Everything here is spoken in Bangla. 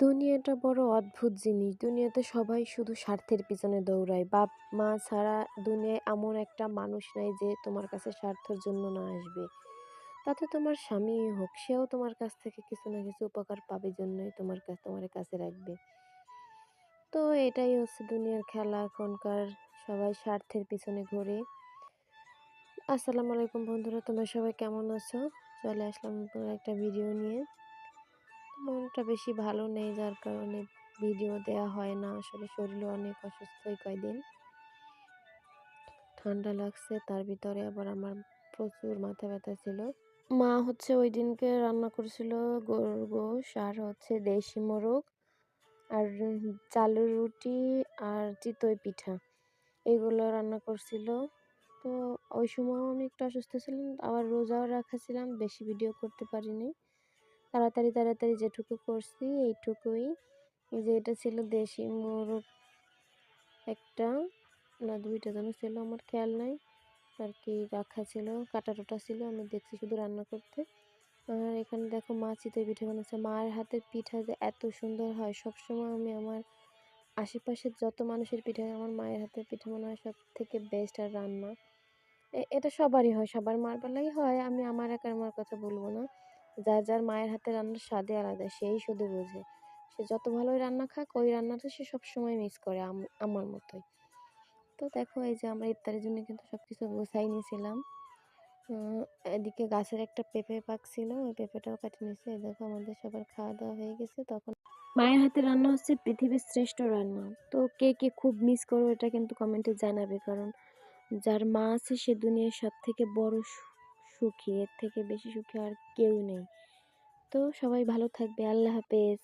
দুনিয়াটা বড় অদ্ভুত জিনিস। দুনিয়াতে সবাই শুধু স্বার্থের পিছনে দৌড়ায়। বাপ-মা ছাড়া দুনিয়ায় এমন একটা মানুষ নাই যে তোমার কাছে স্বার্থের জন্য না আসবে। তাতে তোমার স্বামীই হোক, সেও তোমার কাছ থেকে কিছু না কিছু উপকার পাবে জন্যই তোমার কাছে রাখবে। তো এটাই হচ্ছে দুনিয়ার খেলা এখনকার। সবাই স্বার্থের পিছনে ঘোরে। আসসালামু আলাইকুম বন্ধুরা, তোমরা সবাই কেমন আছো? চলে আসলাম নতুন একটা ভিডিও নিয়ে। মনটা বেশি ভালো নেই, যার কারণে ভিডিও দেয়া হয় না। আসলে শরীরও অনেক অসুস্থ এই কয়দিন, ঠান্ডা লাগছে, তার ভিতরে আবার আমার প্রচুর মাথা ব্যথা ছিল। মা হচ্ছে ওই দিনকে রান্না করেছিল গরুর গোশ আর হচ্ছে দেশি মোরগ আর চালের রুটি আর চিতই পিঠা, এগুলো রান্না করছিল। তো ওই সময়ও আমি একটু অসুস্থ ছিলাম, আবার রোজাও রাখা ছিলাম, বেশি ভিডিও করতে পারিনি। তাড়াতাড়ি যেটুকু করছি এইটুকুই। এই যে এটা ছিল দেশি মোরগ, একটা না দুইটা যেন ছিল, আমার খেয়াল নাই আর কি, রাখা ছিল, কাটা ছিল, আমি দেখছি শুধু রান্না করতে। আর এখানে দেখো মা চিতই পিঠা বানাচ্ছে। মায়ের হাতের পিঠা যে এত সুন্দর হয়, সবসময় আমি আমার আশেপাশের যত মানুষের পিঠা, আমার মায়ের হাতের পিঠা মনে হয় সব থেকে বেস্ট। আর রান্না এটা সবারই হয়, সবার মার বেলাই হয়, আমি আমার একার মার কথা বলবো না। যার মায়ের হাতে রান্নার স্বাদই আলাদা, সেই শুধু বোঝে। সে যত ভালোই রান্না খাক, ওই রান্নাটা সে সবসময় মিস করে, আমার মতোই। তো দেখো এই যে আমরা ইফতারের জন্য কিন্তু সব কিছু গোছাই নিয়েছিলাম। এদিকে গাছের একটা পেঁপে পাকছিল, ওই পেঁপেটাও কেটে নিয়েছে। এই দেখো আমাদের সবার খাওয়া দাওয়া হয়ে গেছে। তখন মায়ের হাতে রান্না হচ্ছে পৃথিবীর শ্রেষ্ঠ রান্না। তো কে কে খুব মিস করো এটা কিন্তু কমেন্টে জানাবে, কারণ যার মা আছে সে দুনিয়ার সব থেকে বড় সুখী, এর থেকে বেশি সুখী আর কেউ নেই। তো সবাই ভালো থাকবে, আল্লাহ হাফেজ।